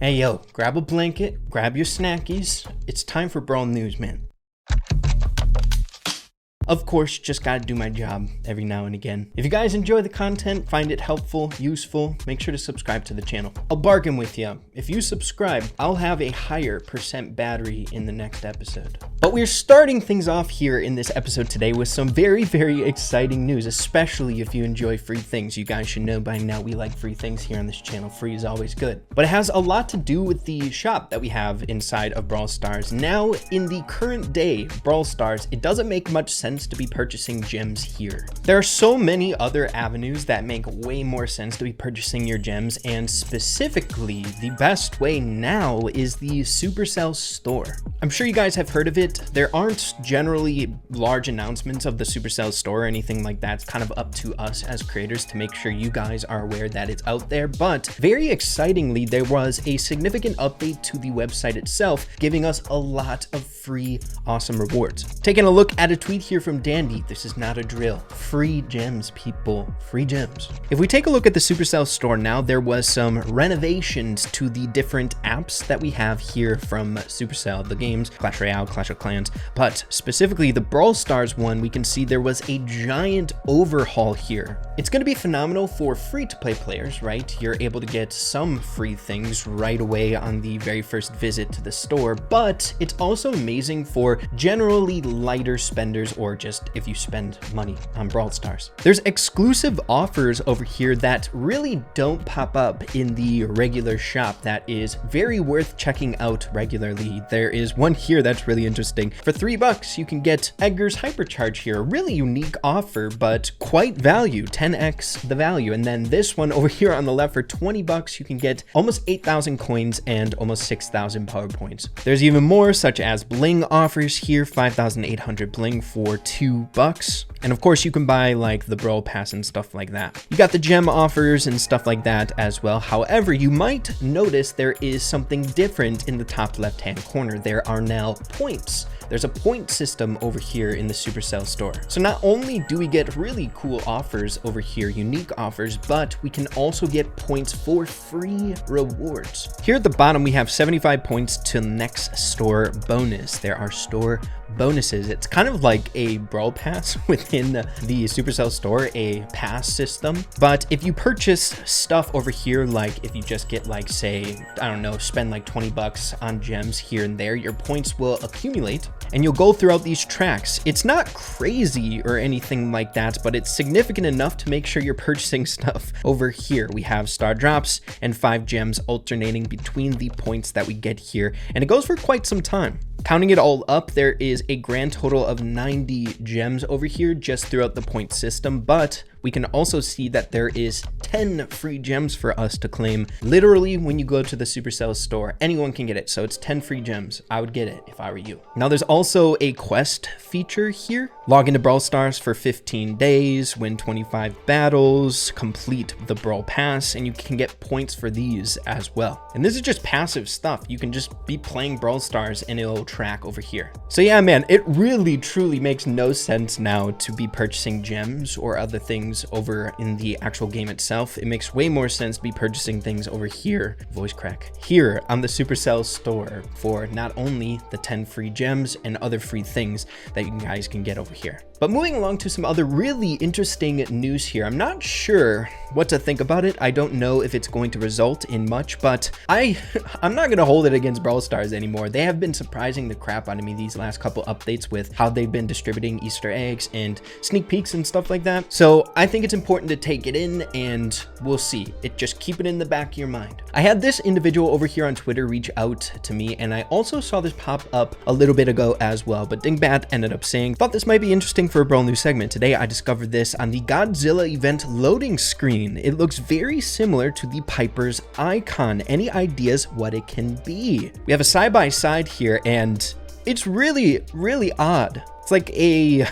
Hey yo, grab a blanket, grab your snackies. It's time for Brawl News, man. Of course, just gotta do my job every now and again. If you guys enjoy the content, find it helpful, useful, make sure to subscribe to the channel. I'll bargain with you. If you subscribe, I'll have a higher % battery in the next episode. But we're starting things off here in this episode today with some very, very exciting news, especially if you enjoy free things. You guys should know by now we like free things here on this channel. Free is always good. But it has a lot to do with the shop that we have inside of Brawl Stars. Now, in the current day, Brawl Stars, it doesn't make much sense to be purchasing gems here. There are so many other avenues that make way more sense to be purchasing your gems, and specifically the best way now is the Supercell Store. I'm sure you guys have heard of it. There aren't generally large announcements of the Supercell Store or anything like that. It's kind of up to us as creators to make sure you guys are aware that it's out there. But very excitingly, there was a significant update to the website itself, giving us a lot of free awesome rewards. Taking a look at a tweet here from Dandy, this is not a drill. Free gems, people, free gems. If we take a look at the Supercell Store now, there was some renovations to the different apps that we have here from Supercell, the games, Clash Royale, Clash of Clans, but specifically the Brawl Stars one, we can see there was a giant overhaul here. It's going to be phenomenal for free-to-play players, right? You're able to get some free things right away on the very first visit to the store, but it's also amazing for generally lighter spenders, or just if you spend money on Brawl Stars. There's exclusive offers over here that really don't pop up in the regular shop that is very worth checking out regularly. There is one here that's really interesting. For $3, you can get Edgar's Hypercharge here. A really unique offer, but quite value, 10x the value. And then this one over here on the left for $20, you can get almost 8,000 coins and almost 6,000 power points. There's even more, such as bling offers here, 5,800 bling for $2. And of course, you can buy like the Brawl Pass and stuff like that. You got the gem offers and stuff like that as well. However, you might notice there is something different in the top left-hand corner. There are now points. There's a point system over here in the Supercell Store. So not only do we get really cool offers over here, unique offers, but we can also get points for free rewards. Here at the bottom, we have 75 points to next store bonus. There are store bonuses. It's kind of like a Brawl Pass within the Supercell Store, a pass system. But if you purchase stuff over here, like if you just get like, say, I don't know, spend like $20 on gems here and there, your points will accumulate and you'll go throughout these tracks. It's not crazy or anything like that, but it's significant enough to make sure you're purchasing stuff over here. We have star drops and 5 gems alternating between the points that we get here, and it goes for quite some time. Counting it all up, there is a grand total of 90 gems over here just throughout the point system, but we can also see that there is 10 free gems for us to claim. Literally, when you go to the Supercell Store, anyone can get it. So it's 10 free gems. I would get it if I were you. Now, there's also a quest feature here. Log into Brawl Stars for 15 days, win 25 battles, complete the Brawl Pass, and you can get points for these as well. And this is just passive stuff. You can just be playing Brawl Stars and it'll track over here. So yeah, man, it really truly makes no sense now to be purchasing gems or other things over in the actual game itself. It makes way more sense to be purchasing things over here, voice crack, here on the Supercell Store for not only the 10 free gems and other free things that you guys can get over here. But moving along to some other really interesting news here. I'm not sure what to think about it. I don't know if it's going to result in much, but I'm not going to hold it against Brawl Stars anymore. They have been surprising the crap out of me these last couple updates with how they've been distributing Easter eggs and sneak peeks and stuff like that. So I think it's important to take it in, and we'll see. Just keep it in the back of your mind. I had this individual over here on Twitter reach out to me, and I also saw this pop up a little bit ago as well, but Dingbat ended up saying, thought this might be interesting for a Brawl News segment. Today, I discovered this on the Godzilla event loading screen. It looks very similar to the Piper's icon. Any ideas what it can be? We have a side-by-side here, and it's really, really odd. It's like a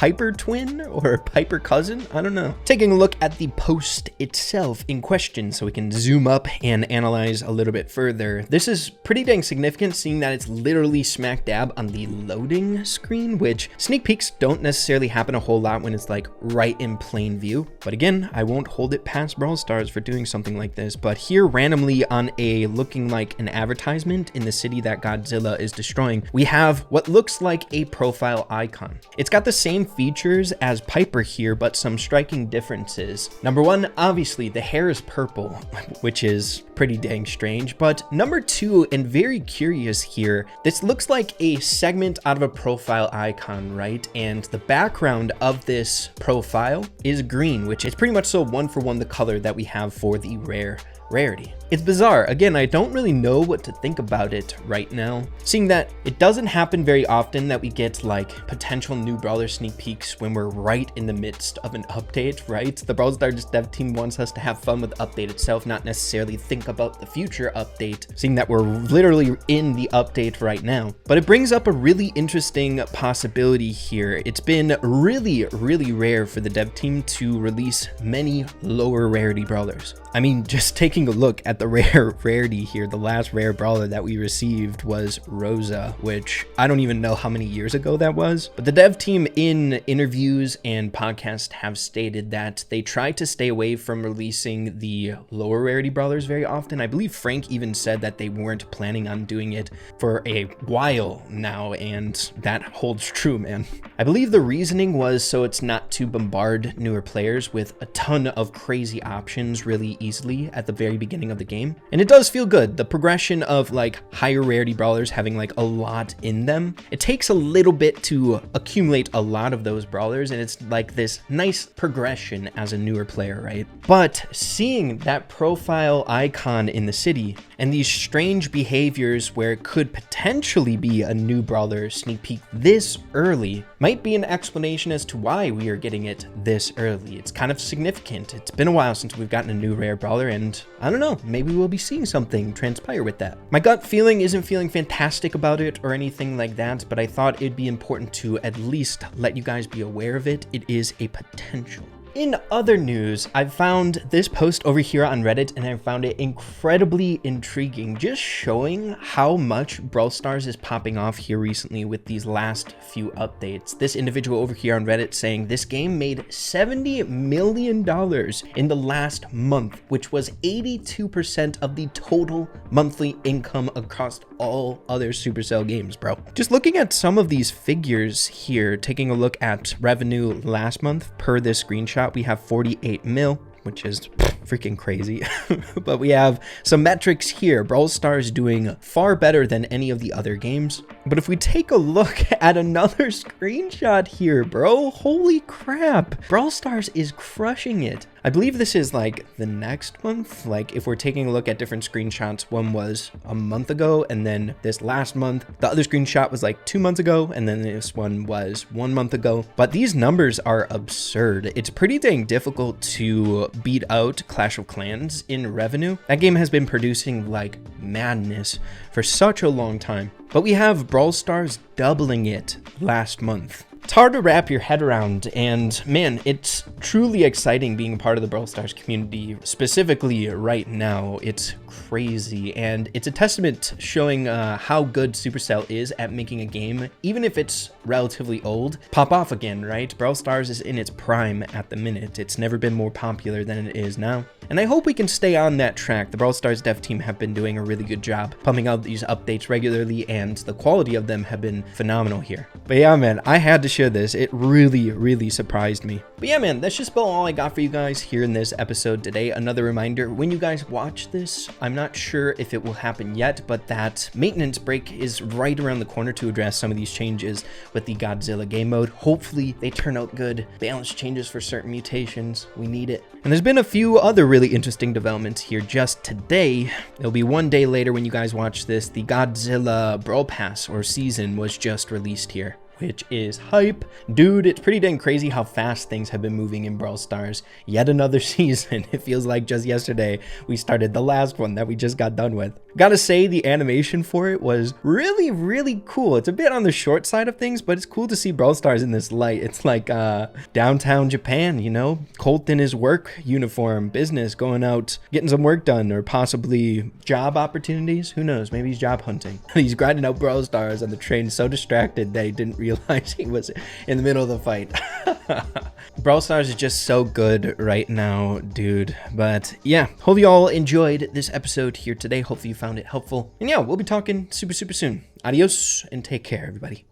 Piper twin or Piper cousin? I don't know. Taking a look at the post itself in question so we can zoom up and analyze a little bit further. This is pretty dang significant, seeing that it's literally smack dab on the loading screen, which sneak peeks don't necessarily happen a whole lot when it's like right in plain view. But again, I won't hold it past Brawl Stars for doing something like this. But here randomly on a looking like an advertisement in the city that Godzilla is destroying, we have what looks like a profile icon. It's got the same features as Piper here, but some striking differences. Number one, obviously the hair is purple, which is pretty dang strange. But number two, and very curious here, this looks like a segment out of a profile icon, right? And the background of this profile is green, which is pretty much so one for one the color that we have for the rarity. It's bizarre. Again, I don't really know what to think about it right now, seeing that it doesn't happen very often that we get like potential new Brawler sneak peeks when we're right in the midst of an update, right? The Brawl Stars dev team wants us to have fun with the update itself, not necessarily think about the future update, seeing that we're literally in the update right now. But it brings up a really interesting possibility here. It's been really rare for the dev team to release many lower rarity brawlers. I mean, just taking a look at the rarity here, the last rare brawler that we received was Rosa, which I don't even know how many years ago that was. But the dev team in interviews and podcasts have stated that they try to stay away from releasing the lower rarity brawlers very often. I believe Frank even said that they weren't planning on doing it for a while now, and that holds true, man. I believe the reasoning was so it's not to bombard newer players with a ton of crazy options really easily at the very beginning of the game. And it does feel good. The progression of like higher rarity brawlers having like a lot in them, it takes a little bit to accumulate a lot of those brawlers, and it's like this nice progression as a newer player, right? But seeing that profile icon in the city and these strange behaviors where it could potentially be a new brawler sneak peek this early might be an explanation as to why we are getting it this early. It's kind of significant. It's been a while since we've gotten a new rare brawler, and I don't know, maybe we'll be seeing something transpire with that. My gut feeling isn't feeling fantastic about it or anything like that, but I thought it'd be important to at least let you guys be aware of it. It is a potential. In other news, I found this post over here on Reddit, and I found it incredibly intriguing, just showing how much Brawl Stars is popping off here recently with these last few updates. This individual over here on Reddit saying this game made $70 million in the last month, which was 82% of the total monthly income across all other Supercell games, bro. Just looking at some of these figures here, taking a look at revenue last month per this screenshot, we have 48 mil, which is freaking crazy. But we have some metrics here. Brawl Stars doing far better than any of the other games. But if we take a look at another screenshot here, bro, holy crap. Brawl Stars is crushing it. I believe this is like the next month. Like if we're taking a look at different screenshots, one was a month ago, and then this last month, the other screenshot was like 2 months ago, and then this one was 1 month ago. But these numbers are absurd. It's pretty dang difficult to beat out Clash of Clans in revenue. That game has been producing like madness for such a long time. But we have Brawl Stars doubling it last month. It's hard to wrap your head around, and man, it's truly exciting being a part of the Brawl Stars community, specifically right now. It's crazy, and it's a testament showing how good Supercell is at making a game, even if it's relatively old, pop off again, right? Brawl Stars is in its prime at the minute. It's never been more popular than it is now, and I hope we can stay on that track. The Brawl Stars dev team have been doing a really good job pumping out these updates regularly, and the quality of them have been phenomenal here. But yeah, man, I had to share this. It really surprised me. But yeah, man, that's just about all I got for you guys here in this episode today. Another reminder, when you guys watch this, I'm not sure if it will happen yet, but that maintenance break is right around the corner to address some of these changes with the Godzilla game mode. Hopefully they turn out good. Balance changes for certain mutations. We need it. And there's been a few other really interesting developments here just today. It'll be one day later when you guys watch this. The Godzilla Brawl Pass or season was just released here, which is hype. Dude, it's pretty dang crazy how fast things have been moving in Brawl Stars. Yet another season. It feels like just yesterday we started the last one that we just got done with. Gotta say, the animation for it was really, really cool. It's a bit on the short side of things, but it's cool to see Brawl Stars in this light. It's like downtown Japan, you know? Colt in his work uniform, business, going out, getting some work done, or possibly job opportunities. Who knows? Maybe he's job hunting. He's grinding out Brawl Stars on the train, so distracted that he didn't realize he was in the middle of the fight. Brawl Stars is just so good right now, dude. But yeah, hope you all enjoyed this episode here today. Hopefully you found it helpful. And yeah, we'll be talking super, super soon. Adios and take care, everybody.